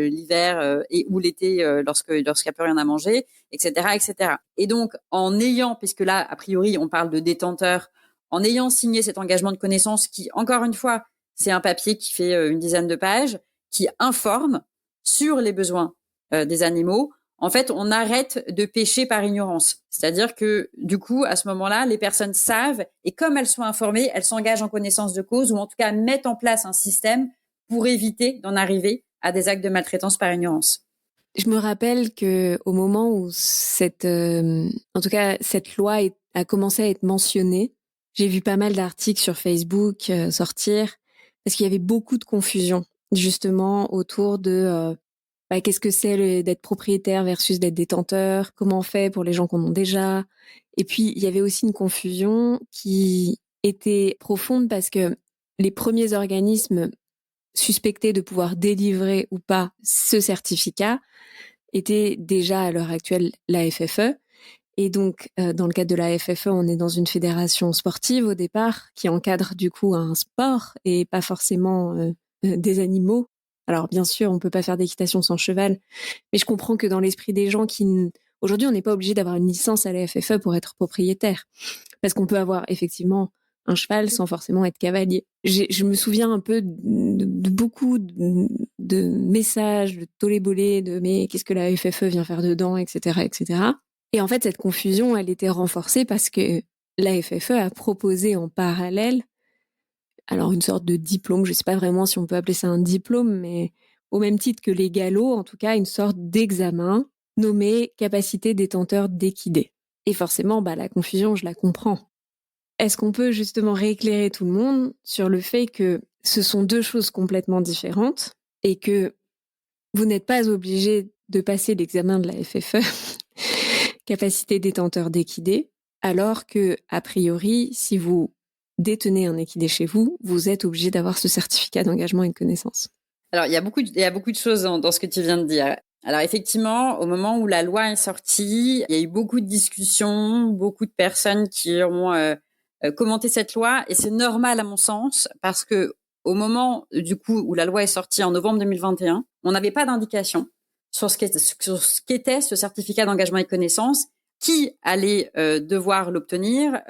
l'hiver et ou l'été lorsqu'il n'y a plus rien à manger, etc., etc. Et donc en ayant, puisque là a priori on parle de détenteur, en ayant signé cet engagement de connaissance qui, encore une fois, c'est un papier qui fait une dizaine de pages, qui informe sur les besoins des animaux. En fait, on arrête de pécher par ignorance. C'est-à-dire que, du coup, à ce moment-là, les personnes savent, et comme elles sont informées, elles s'engagent en connaissance de cause, ou en tout cas mettent en place un système pour éviter d'en arriver à des actes de maltraitance par ignorance. Je me rappelle que au moment où cette loi a commencé à être mentionnée, j'ai vu pas mal d'articles sur Facebook sortir parce qu'il y avait beaucoup de confusion justement autour de qu'est-ce que c'est d'être propriétaire versus d'être détenteur, comment on fait pour les gens qu'on en ont déjà. Et puis il y avait aussi une confusion qui était profonde parce que les premiers organismes suspectés de pouvoir délivrer ou pas ce certificat était déjà à l'heure actuelle la FFE. Et donc, dans le cadre de la FFE, on est dans une fédération sportive au départ qui encadre du coup un sport et pas forcément des animaux. Alors bien sûr, on peut pas faire d'équitation sans cheval, mais je comprends que dans l'esprit des gens aujourd'hui, on n'est pas obligé d'avoir une licence à la FFE pour être propriétaire, parce qu'on peut avoir effectivement un cheval sans forcément être cavalier. Je me souviens un peu de beaucoup de messages, de tollé-bolé, de mais qu'est-ce que la FFE vient faire dedans, etc., etc. Et en fait, cette confusion, elle était renforcée parce que la FFE a proposé en parallèle, alors une sorte de diplôme, je ne sais pas vraiment si on peut appeler ça un diplôme, mais au même titre que les galops, en tout cas une sorte d'examen nommé capacité détenteur d'équidé. Et forcément, la confusion, je la comprends. Est-ce qu'on peut justement rééclairer tout le monde sur le fait que ce sont deux choses complètement différentes et que vous n'êtes pas obligé de passer l'examen de la FFE, capacité détenteur d'équidé, alors que, a priori, si vous détenez un équidé chez vous, vous êtes obligé d'avoir ce certificat d'engagement et de connaissance. Alors, il y a beaucoup de choses dans ce que tu viens de dire. Alors, effectivement, au moment où la loi est sortie, il y a eu beaucoup de discussions, beaucoup de personnes qui ont commenté cette loi, et c'est normal à mon sens, parce que au moment du coup où la loi est sortie en novembre 2021, on n'avait pas d'indication sur ce qu'était ce certificat d'engagement et de connaissance, qui allait devoir l'obtenir,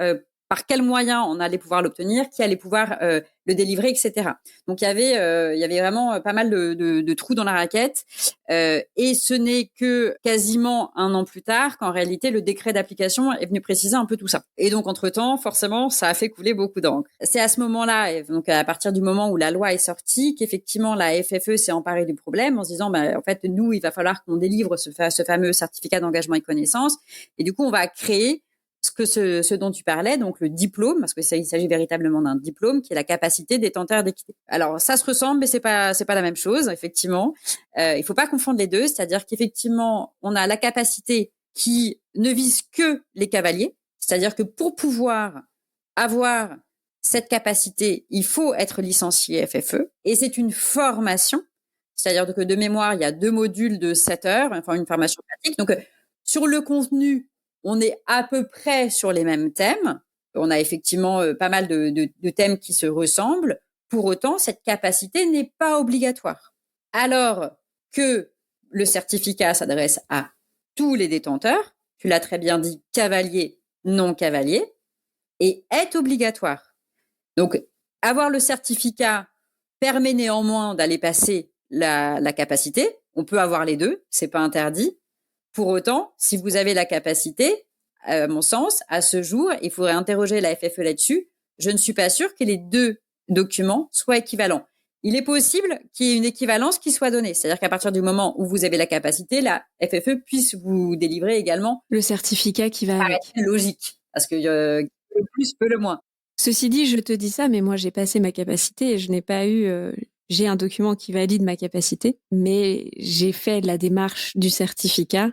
par quels moyens on allait pouvoir l'obtenir, qui allait pouvoir le délivrer, etc. Donc il y avait vraiment pas mal de trous dans la raquette, et ce n'est que quasiment un an plus tard qu'en réalité le décret d'application est venu préciser un peu tout ça. Et donc entre-temps, forcément, ça a fait couler beaucoup d'encre. C'est à ce moment-là, et donc à partir du moment où la loi est sortie, qu'effectivement la FFE s'est emparée du problème en se disant, en fait, nous, il va falloir qu'on délivre ce fameux certificat d'engagement et connaissance, et du coup, on va créer ce dont tu parlais, donc le diplôme, parce que il s'agit véritablement d'un diplôme, qui est la capacité détenteur d'équité. Alors ça se ressemble, mais c'est pas la même chose, effectivement. Il faut pas confondre les deux, c'est-à-dire qu'effectivement, on a la capacité qui ne vise que les cavaliers, c'est-à-dire que pour pouvoir avoir cette capacité, il faut être licencié FFE, et c'est une formation, c'est-à-dire que de mémoire, il y a 2 modules de 7 heures, enfin une formation pratique. Donc sur le contenu, on est à peu près sur les mêmes thèmes. On a effectivement pas mal de thèmes qui se ressemblent. Pour autant, cette capacité n'est pas obligatoire. Alors que le certificat s'adresse à tous les détenteurs, tu l'as très bien dit, cavalier, non cavalier, et est obligatoire. Donc, avoir le certificat permet néanmoins d'aller passer la capacité. On peut avoir les deux, c'est pas interdit. Pour autant, si vous avez la capacité, à mon sens, à ce jour, il faudrait interroger la FFE là-dessus. Je ne suis pas sûre que les 2 documents soient équivalents. Il est possible qu'il y ait une équivalence qui soit donnée. C'est-à-dire qu'à partir du moment où vous avez la capacité, la FFE puisse vous délivrer également le certificat qui va avec. Logique, parce que le plus peut le moins. Ceci dit, je te dis ça, mais moi j'ai passé ma capacité et je n'ai pas eu... j'ai un document qui valide ma capacité, mais j'ai fait la démarche du certificat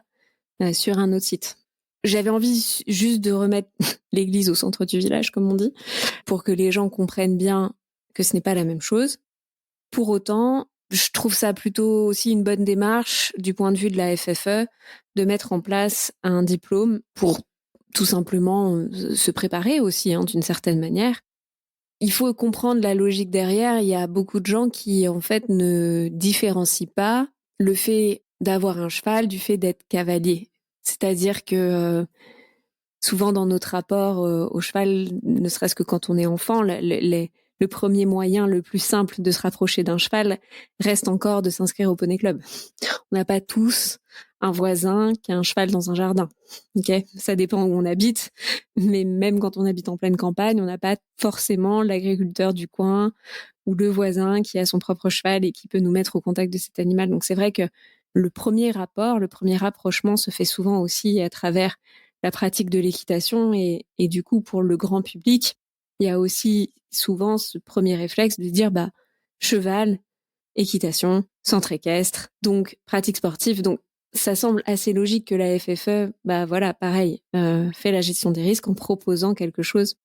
sur un autre site. J'avais envie juste de remettre l'église au centre du village, comme on dit, pour que les gens comprennent bien que ce n'est pas la même chose. Pour autant, je trouve ça plutôt aussi une bonne démarche du point de vue de la FFE de mettre en place un diplôme pour tout simplement se préparer aussi, d'une certaine manière. Il faut comprendre la logique derrière. Il y a beaucoup de gens qui, en fait, ne différencient pas le fait d'avoir un cheval du fait d'être cavalier. C'est-à-dire que souvent dans notre rapport au cheval, ne serait-ce que quand on est enfant, le premier moyen le plus simple de se rapprocher d'un cheval reste encore de s'inscrire au poney club. On n'a pas tous un voisin qui a un cheval dans un jardin. Okay, ça dépend où on habite, mais même quand on habite en pleine campagne, on n'a pas forcément l'agriculteur du coin ou le voisin qui a son propre cheval et qui peut nous mettre au contact de cet animal. Donc c'est vrai que le premier rapport, le premier rapprochement se fait souvent aussi à travers la pratique de l'équitation et du coup pour le grand public, il y a aussi souvent ce premier réflexe de dire cheval, équitation, centre équestre, donc pratique sportive. Donc ça semble assez logique que la FFE, pareil, fait la gestion des risques en proposant quelque chose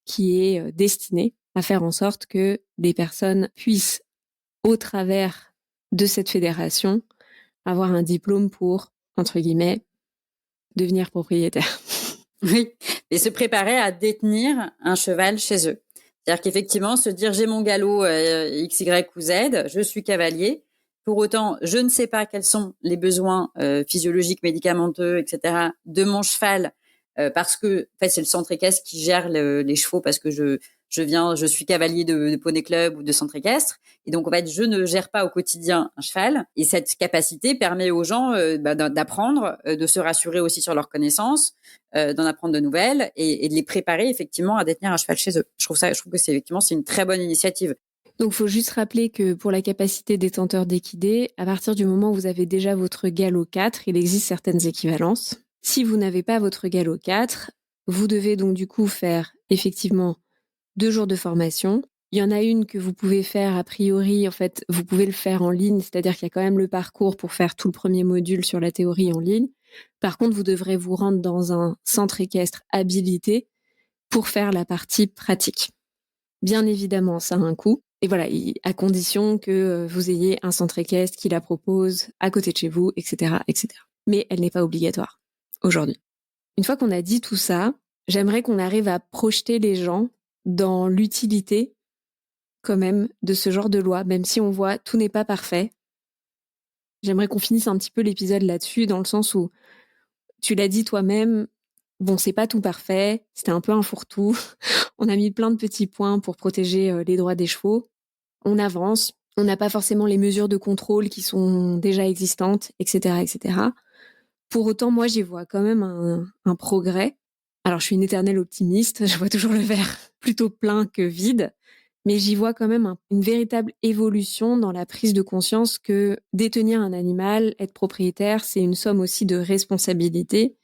qui est destiné à faire en sorte que les personnes puissent, au travers de cette fédération, avoir un diplôme pour, entre guillemets, devenir propriétaire. Oui, et se préparer à détenir un cheval chez eux. C'est-à-dire qu'effectivement, se dire j'ai mon galop X, Y ou Z, je suis cavalier. Pour autant, je ne sais pas quels sont les besoins physiologiques, médicamenteux, etc. de mon cheval parce que en fait c'est le centre équestre qui gère les chevaux parce que je suis cavalier de poney club ou de centre équestre. Et donc, en fait, je ne gère pas au quotidien un cheval. Et cette capacité permet aux gens d'apprendre, de se rassurer aussi sur leurs connaissances, d'en apprendre de nouvelles et de les préparer effectivement à détenir un cheval chez eux. Je trouve que c'est une très bonne initiative. Donc, il faut juste rappeler que pour la capacité détenteur d'équidés, à partir du moment où vous avez déjà votre galop 4, il existe certaines équivalences. Si vous n'avez pas votre galop 4, vous devez donc du coup faire effectivement 2 jours de formation. Il y en a une que vous pouvez faire a priori, en fait, vous pouvez le faire en ligne, c'est-à-dire qu'il y a quand même le parcours pour faire tout le premier module sur la théorie en ligne. Par contre, vous devrez vous rendre dans un centre équestre habilité pour faire la partie pratique. Bien évidemment, ça a un coût. Et voilà, à condition que vous ayez un centre équestre qui la propose à côté de chez vous, etc., etc. Mais elle n'est pas obligatoire aujourd'hui. Une fois qu'on a dit tout ça, j'aimerais qu'on arrive à projeter les gens dans l'utilité quand même de ce genre de loi, même si on voit tout n'est pas parfait. J'aimerais qu'on finisse un petit peu l'épisode là-dessus, dans le sens où tu l'as dit toi-même, bon, c'est pas tout parfait, c'était un peu un fourre-tout. On a mis plein de petits points pour protéger les droits des chevaux. On avance, on n'a pas forcément les mesures de contrôle qui sont déjà existantes, etc., etc. Pour autant, moi, j'y vois quand même un progrès. Alors, je suis une éternelle optimiste, je vois toujours le verre plutôt plein que vide, mais j'y vois quand même une véritable évolution dans la prise de conscience que détenir un animal, être propriétaire, c'est une somme aussi de responsabilité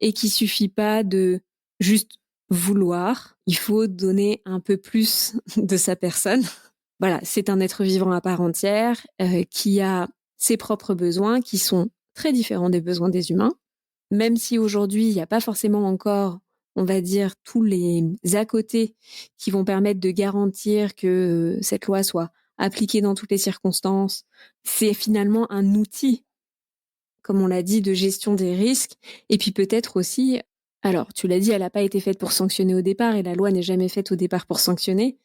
et qu'il suffit pas de juste vouloir, il faut donner un peu plus de sa personne. Voilà, c'est un être vivant à part entière qui a ses propres besoins qui sont très différents des besoins des humains. Même si aujourd'hui, il n'y a pas forcément encore, on va dire, tous les à côté qui vont permettre de garantir que cette loi soit appliquée dans toutes les circonstances, c'est finalement un outil, comme on l'a dit, de gestion des risques. Et puis peut-être aussi, alors tu l'as dit, elle n'a pas été faite pour sanctionner au départ et la loi n'est jamais faite au départ pour sanctionner.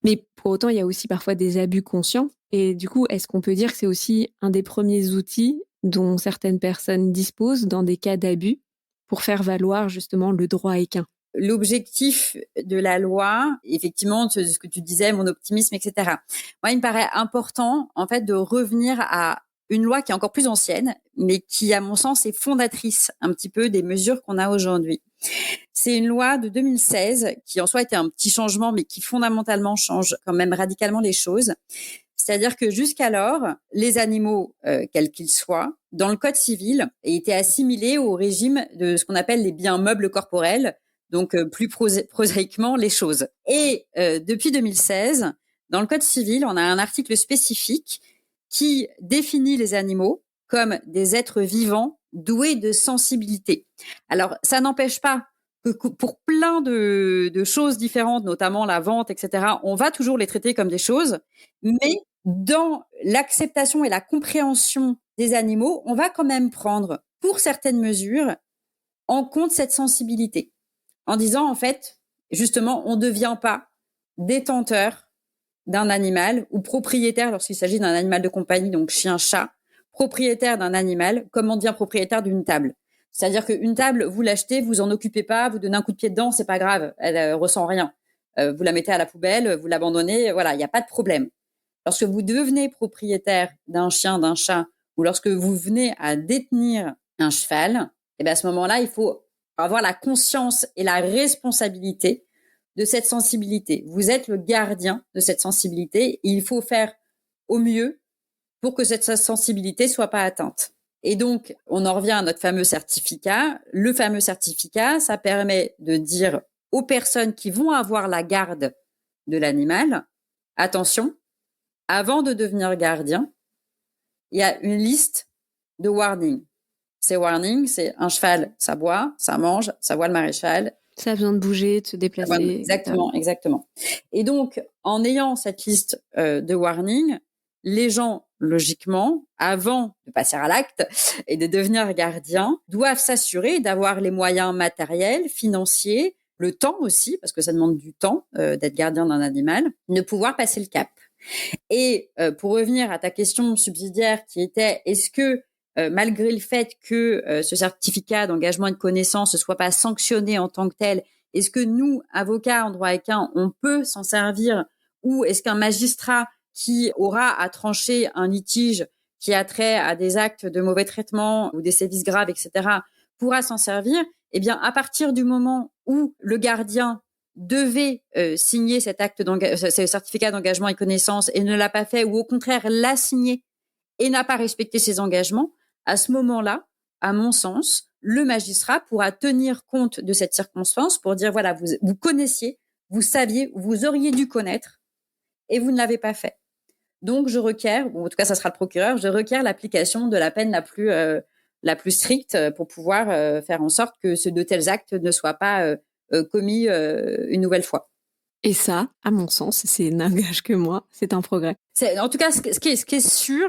Mais pour autant, il y a aussi parfois des abus conscients. Et du coup, est-ce qu'on peut dire que c'est aussi un des premiers outils dont certaines personnes disposent dans des cas d'abus pour faire valoir justement le droit équin? L'objectif de la loi, effectivement, ce que tu disais, mon optimisme, etc. Moi, il me paraît important, en fait, de revenir à une loi qui est encore plus ancienne, mais qui, à mon sens, est fondatrice un petit peu des mesures qu'on a aujourd'hui. C'est une loi de 2016 qui, en soi, était un petit changement, mais qui fondamentalement change quand même radicalement les choses. C'est-à-dire que jusqu'alors, les animaux, quels qu'ils soient, dans le Code civil, étaient assimilés au régime de ce qu'on appelle les biens meubles corporels, donc plus prosaïquement les choses. Et depuis 2016, dans le Code civil, on a un article spécifique qui définit les animaux comme des êtres vivants doués de sensibilité. Alors, ça n'empêche pas que pour plein de choses différentes, notamment la vente, etc., on va toujours les traiter comme des choses, mais dans l'acceptation et la compréhension des animaux, on va quand même prendre, pour certaines mesures, en compte cette sensibilité. En disant, en fait, justement, on ne devient pas détenteur d'un animal ou propriétaire lorsqu'il s'agit d'un animal de compagnie, donc chien, chat, propriétaire d'un animal, comme on devient propriétaire d'une table. C'est-à-dire qu'une table, vous l'achetez, vous en occupez pas, vous donnez un coup de pied dedans, c'est pas grave, elle ressent rien. Vous la mettez à la poubelle, vous l'abandonnez, voilà, il n'y a pas de problème. Lorsque vous devenez propriétaire d'un chien, d'un chat, ou lorsque vous venez à détenir un cheval, et bien à ce moment-là, il faut avoir la conscience et la responsabilité de cette sensibilité. Vous êtes le gardien de cette sensibilité et il faut faire au mieux pour que cette sensibilité soit pas atteinte. Et donc, on en revient à notre fameux certificat. Le fameux certificat, ça permet de dire aux personnes qui vont avoir la garde de l'animal, attention, avant de devenir gardien, il y a une liste de warnings. Ces warnings, c'est un cheval, ça boit, ça mange, ça voit le maréchal. Ça a besoin de bouger, de se déplacer. Exactement, exactement. Et donc, en ayant cette liste de warnings, les gens, logiquement, avant de passer à l'acte et de devenir gardien, doivent s'assurer d'avoir les moyens matériels, financiers, le temps aussi, parce que ça demande du temps d'être gardien d'un animal, de pouvoir passer le cap. Et pour revenir à ta question subsidiaire qui était, est-ce que malgré le fait que ce certificat d'engagement et de connaissance ne soit pas sanctionné en tant que tel, est-ce que nous, avocats en droit équin, on peut s'en servir, ou est-ce qu'un magistrat qui aura à trancher un litige qui a trait à des actes de mauvais traitement ou des sévices graves, etc., pourra s'en servir? Eh bien, à partir du moment où le gardien devait signer ce certificat d'engagement et connaissance et ne l'a pas fait, ou au contraire l'a signé et n'a pas respecté ses engagements, à ce moment-là, à mon sens, le magistrat pourra tenir compte de cette circonstance pour dire, voilà, vous connaissiez, vous saviez, vous auriez dû connaître et vous ne l'avez pas fait. Donc, je requiers, en tout cas, ça sera le procureur, je requiers l'application de la peine la plus stricte pour pouvoir faire en sorte que de tels actes ne soient pas commis une nouvelle fois. Et ça, à mon sens, c'est n'engage que moi, c'est un progrès. En tout cas, ce qui est sûr,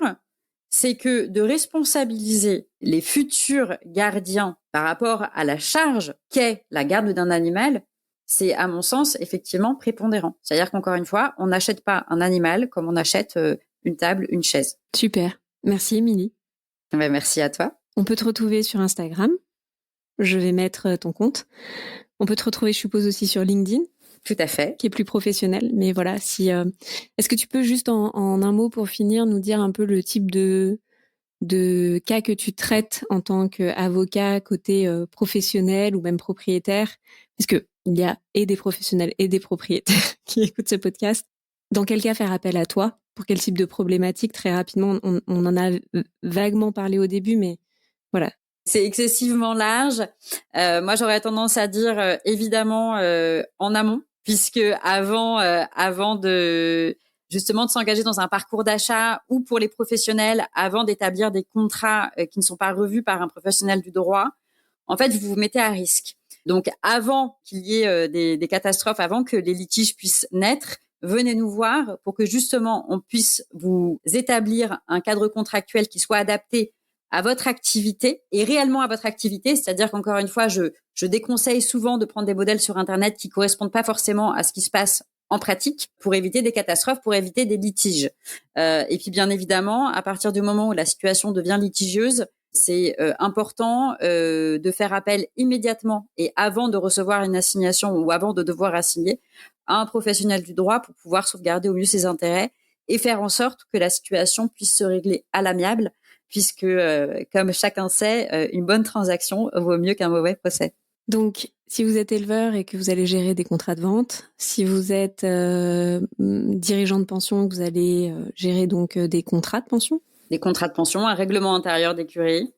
c'est que de responsabiliser les futurs gardiens par rapport à la charge qu'est la garde d'un animal, c'est, à mon sens, effectivement prépondérant. C'est-à-dire qu'encore une fois, on n'achète pas un animal comme on achète une table, une chaise. Super. Merci, Émilie. Ben, merci à toi. On peut te retrouver sur Instagram. Je vais mettre ton compte. On peut te retrouver, je suppose, aussi sur LinkedIn. Tout à fait. Qui est plus professionnel. Mais voilà, est-ce que tu peux juste en un mot pour finir nous dire un peu le type de cas que tu traites en tant qu'avocat côté professionnel ou même propriétaire? Parce que il y a et des professionnels et des propriétaires qui écoutent ce podcast. Dans quel cas faire appel à toi? Pour quel type de problématique? Très rapidement, on en a vaguement parlé au début, mais voilà. C'est excessivement large. Moi, j'aurais tendance à dire évidemment en amont, puisque avant de justement de s'engager dans un parcours d'achat, ou pour les professionnels, avant d'établir des contrats qui ne sont pas revus par un professionnel du droit, en fait, vous vous mettez à risque. Donc, avant qu'il y ait des catastrophes, avant que les litiges puissent naître, venez nous voir pour que justement on puisse vous établir un cadre contractuel qui soit adapté à votre activité et réellement à votre activité. C'est-à-dire qu'encore une fois, je déconseille souvent de prendre des modèles sur Internet qui correspondent pas forcément à ce qui se passe en pratique, pour éviter des catastrophes, pour éviter des litiges. Et puis bien évidemment, à partir du moment où la situation devient litigieuse, c'est important de faire appel immédiatement et avant de recevoir une assignation ou avant de devoir assigner à un professionnel du droit pour pouvoir sauvegarder au mieux ses intérêts et faire en sorte que la situation puisse se régler à l'amiable, puisque, comme chacun sait, une bonne transaction vaut mieux qu'un mauvais procès. Donc, si vous êtes éleveur et que vous allez gérer des contrats de vente, si vous êtes dirigeant de pension, vous allez gérer donc des contrats de pension. Des contrats de pension, un règlement intérieur d'écurie.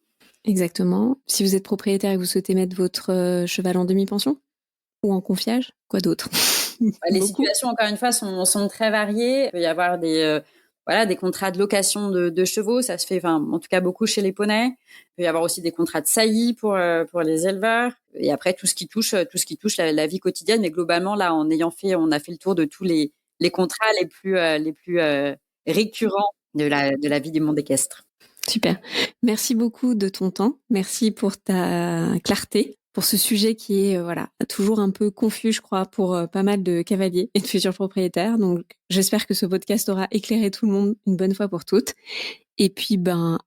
Exactement. Si vous êtes propriétaire et que vous souhaitez mettre votre cheval en demi-pension ou en confiage, quoi d'autre? Les situations, encore une fois, sont très variées. Il peut y avoir des contrats de location de chevaux, ça se fait, en tout cas beaucoup chez les poneys. Il peut y avoir aussi des contrats de saillie pour les éleveurs. Et après tout ce qui touche la vie quotidienne. Et globalement, là, on a fait le tour de tous les contrats les plus récurrents de la vie du monde équestre. Super. Merci beaucoup de ton temps. Merci pour ta clarté, pour ce sujet qui est toujours un peu confus, je crois, pour pas mal de cavaliers et de futurs propriétaires. Donc, j'espère que ce podcast aura éclairé tout le monde une bonne fois pour toutes. Et puis,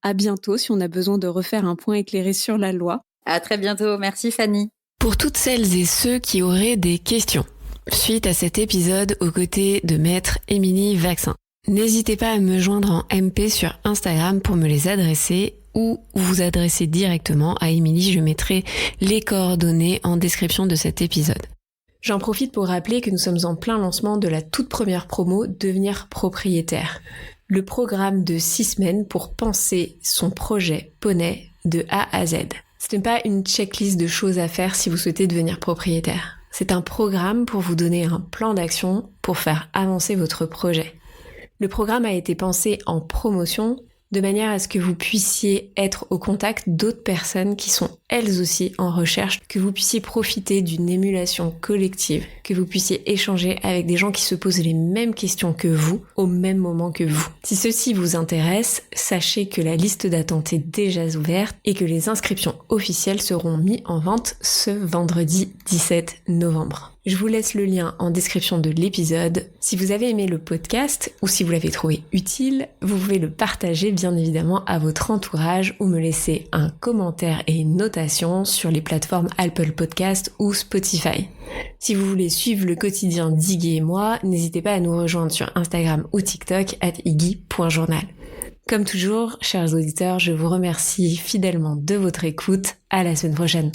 à bientôt si on a besoin de refaire un point éclairé sur la loi. À très bientôt. Merci Fanny. Pour toutes celles et ceux qui auraient des questions suite à cet épisode aux côtés de Maître Émilie Vaccin, n'hésitez pas à me joindre en MP sur Instagram pour me les adresser ou vous adresser directement à Émilie. Je mettrai les coordonnées en description de cet épisode. J'en profite pour rappeler que nous sommes en plein lancement de la toute première promo Devenir propriétaire. Le programme de 6 semaines pour penser son projet poney de A à Z. Ce n'est pas une checklist de choses à faire si vous souhaitez devenir propriétaire. C'est un programme pour vous donner un plan d'action pour faire avancer votre projet. Le programme a été pensé en promotion de manière à ce que vous puissiez être au contact d'autres personnes qui sont elles aussi en recherche, que vous puissiez profiter d'une émulation collective, que vous puissiez échanger avec des gens qui se posent les mêmes questions que vous, au même moment que vous. Si ceci vous intéresse, sachez que la liste d'attente est déjà ouverte et que les inscriptions officielles seront mises en vente ce vendredi 17 novembre. Je vous laisse le lien en description de l'épisode. Si vous avez aimé le podcast ou si vous l'avez trouvé utile, vous pouvez le partager bien évidemment à votre entourage ou me laisser un commentaire et une notation sur les plateformes Apple Podcast ou Spotify. Si vous voulez suivre le quotidien d'Iggy et moi, n'hésitez pas à nous rejoindre sur Instagram ou TikTok @iggy.journal. Comme toujours, chers auditeurs, je vous remercie fidèlement de votre écoute. À la semaine prochaine.